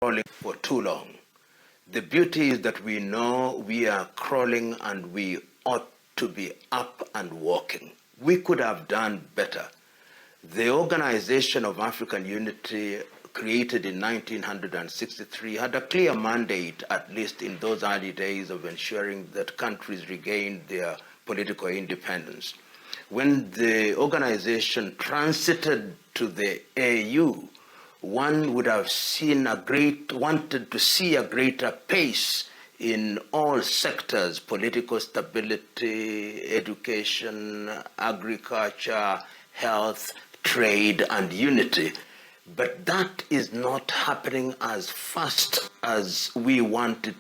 crawling for too long. The beauty is that we know we are crawling and we ought to be up and walking. We could have done better. The Organization of African Unity, created in 1963, had a clear mandate, at least in those early days, of ensuring that countries regained their political independence. When the organization transited to the AU, one would have wanted to see a greater pace in all sectors: political stability, education, agriculture, health, trade, and unity. But that is not happening as fast as we want it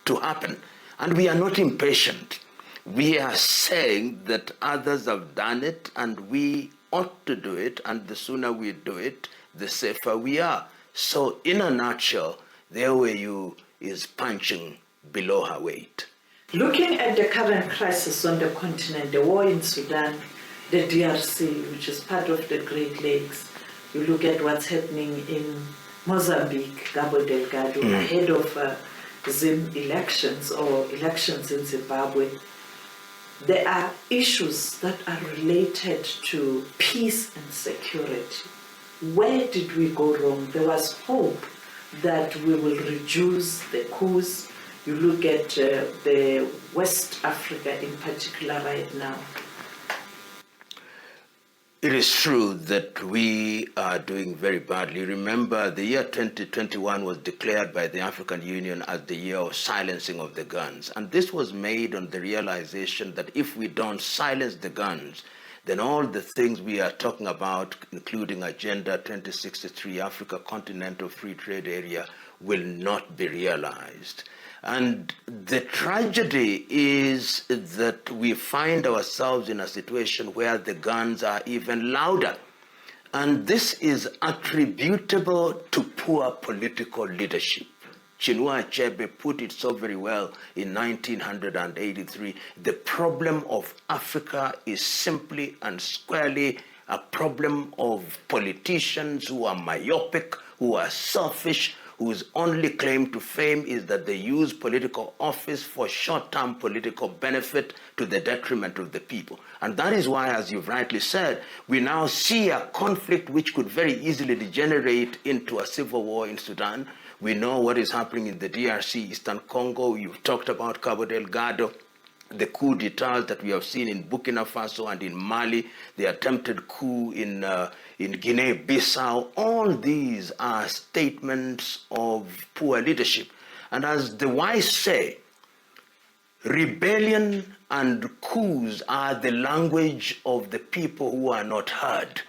to happen. And we are not impatient. We are saying that others have done it and we ought to do it, and the sooner we do it, the safer we are. So in a nutshell, the OAU is punching below her weight. Looking at the current crisis on the continent, the war in Sudan, the DRC, which is part of the Great Lakes, you look at what's happening in Mozambique, Cabo Delgado, ahead of Zim elections or elections in Zimbabwe. There are issues that are related to peace and security. Where did we go wrong? There was hope that we will reduce the coups. You look at the West Africa in particular right now. It is true that we are doing very badly. Remember, the year 2021 was declared by the African Union as the year of silencing of the guns. And this was made on the realization that if we don't silence the guns, then all the things we are talking about, including Agenda 2063, Africa Continental Free Trade Area, will not be realized. And the tragedy is that we find ourselves in a situation where the guns are even louder. And this is attributable to poor political leadership. Chinua Achebe put it so very well in 1983. The problem of Africa is simply and squarely a problem of politicians who are myopic, who are selfish, whose only claim to fame is that they use political office for short-term political benefit to the detriment of the people. And that is why, as you've rightly said, we now see a conflict which could very easily degenerate into a civil war in Sudan. We know what is happening in the DRC, Eastern Congo. You've talked about Cabo Delgado, the coup d'etat that we have seen in Burkina Faso and in Mali, the attempted coup in Guinea-Bissau. All these are statements of poor leadership. And as the wise say, rebellion and coups are the language of the people who are not heard.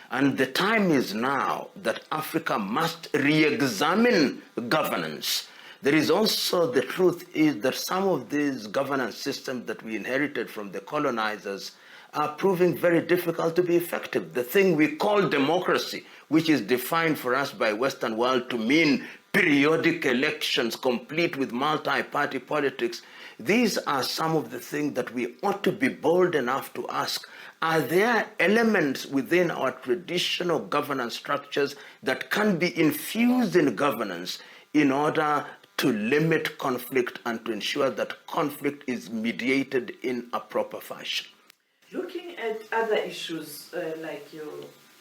And the time is now that Africa must re-examine governance. There is also the truth is that some of these governance systems that we inherited from the colonizers are proving very difficult to be effective. The thing we call democracy, which is defined for us by Western world to mean periodic elections complete with multi-party politics, these are some of the things that we ought to be bold enough to ask. Are there elements within our traditional governance structures that can be infused in governance in order to limit conflict and to ensure that conflict is mediated in a proper fashion? Looking at other issues like your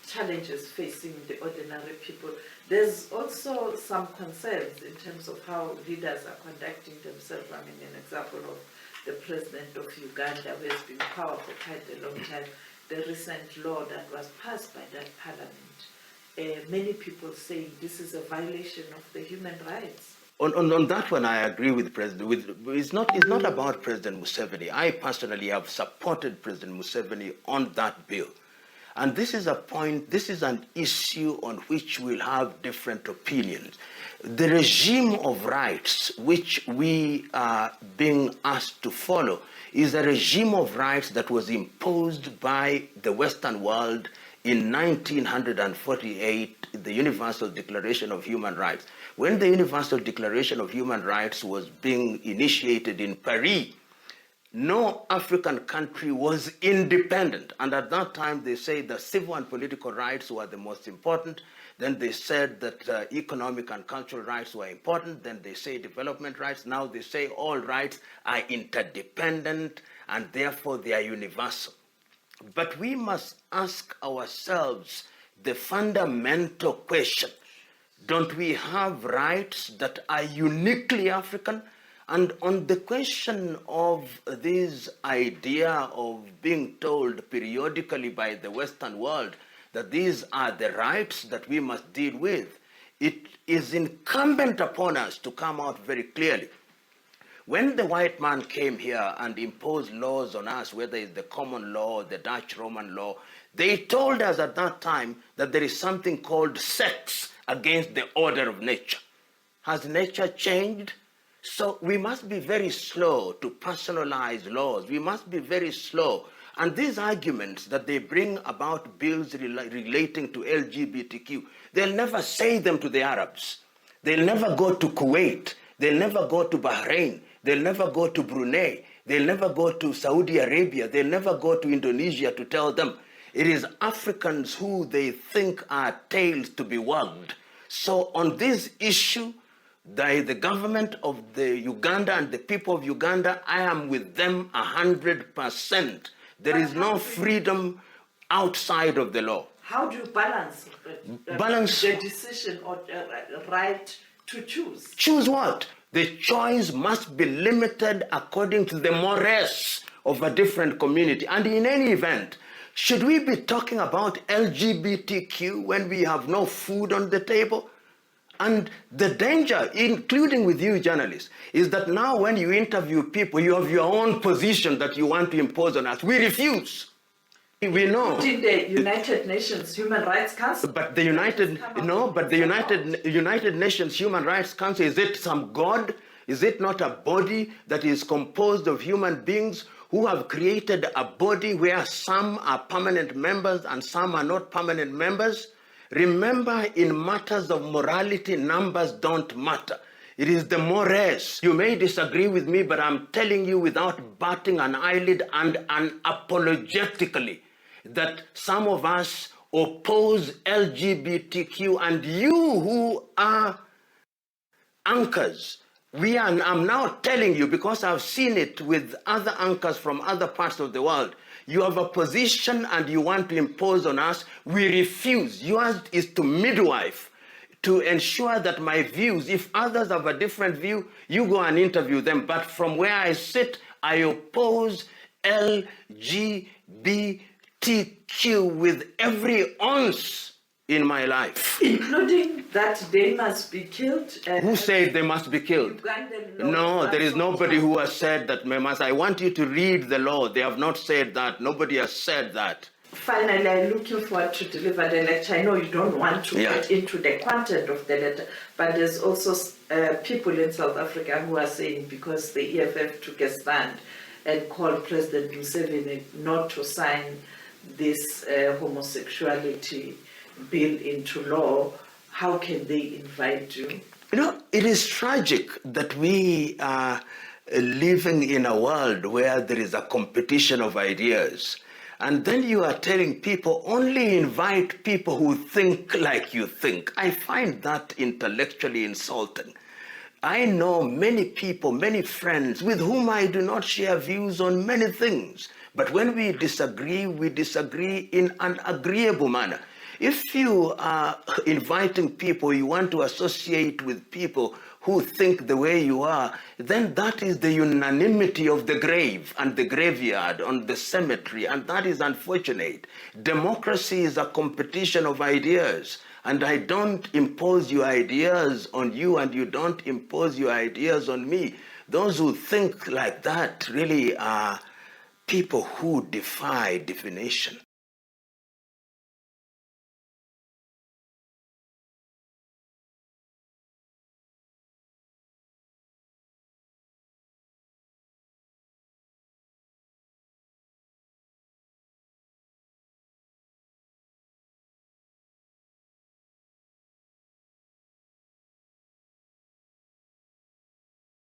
challenges facing the ordinary people, there's also some concerns in terms of how leaders are conducting themselves. I mean, an example of the president of Uganda, who has been in power for quite a long time, the recent law that was passed by that parliament. Many people say this is a violation of the human rights. On that one, I agree with President. It's not about President Museveni. I personally have supported President Museveni on that bill. And this is an issue on which we'll have different opinions. The regime of rights which we are being asked to follow is a regime of rights that was imposed by the Western world in 1948, the Universal Declaration of Human Rights. When the Universal Declaration of Human Rights was being initiated in Paris, no African country was independent. And at that time, they say the civil and political rights were the most important. Then they said that economic and cultural rights were important. Then they say development rights. Now they say all rights are interdependent and therefore they are universal. But we must ask ourselves the fundamental question: don't we have rights that are uniquely African? And on the question of this idea of being told periodically by the Western world that these are the rights that we must deal with, it is incumbent upon us to come out very clearly. When the white man came here and imposed laws on us, whether it's the common law or the Dutch Roman law, they told us at that time that there is something called sex against the order of nature. Has nature changed? So we must be very slow to personalize laws. We must be very slow. And these arguments that they bring about bills relating to LGBTQ, they'll never say them to the Arabs. They'll never go to Kuwait. They'll never go to Bahrain. They'll never go to Brunei. They'll never go to Saudi Arabia. They'll never go to Indonesia to tell them. It is Africans who they think are tails to be wagged. So on this issue, the government of the Uganda and the people of Uganda, I am with them 100%. There is no freedom outside of the law. How do you balance the decision or right to choose? Choose what? The choice must be limited according to the mores of a different community. And in any event, should we be talking about LGBTQ when we have no food on the table? And the danger, including with you journalists, is that now when you interview people, you have your own position that you want to impose on us. We refuse. We know. In the United Nations Human Rights Council. But the United Nations Human Rights Council, is it some god? Is it not a body that is composed of human beings who have created a body where some are permanent members and some are not permanent members? Remember, in matters of morality, numbers don't matter. It is the mores. You may disagree with me, but I'm telling you without batting an eyelid and unapologetically that some of us oppose LGBTQ, and you who are anchors, I'm now telling you, because I've seen it with other anchors from other parts of the world, you have a position and you want to impose on us. We refuse. Yours is to midwife, to ensure that my views, if others have a different view, you go and interview them. But from where I sit, I oppose LGBTQ with every ounce in my life. Including that they must be killed? Who said they must be killed? No, there is nobody who has said that they must. I want you to read the law. They have not said that. Nobody has said that. Finally, I'm looking forward to deliver the lecture. I know you don't want to get into the content of the letter, but there's also people in South Africa who are saying, because the EFF took a stand and called President Museveni not to sign this homosexuality bill into law, how can they invite you? You know, it is tragic that we are living in a world where there is a competition of ideas. And then you are telling people, only invite people who think like you think. I find that intellectually insulting. I know many people, many friends with whom I do not share views on many things. But when we disagree in an agreeable manner. If you are inviting people, you want to associate with people who think the way you are, then that is the unanimity of the grave and the graveyard on the cemetery, and that is unfortunate. Democracy is a competition of ideas, and I don't impose your ideas on you, and you don't impose your ideas on me. Those who think like that really are people who defy definition.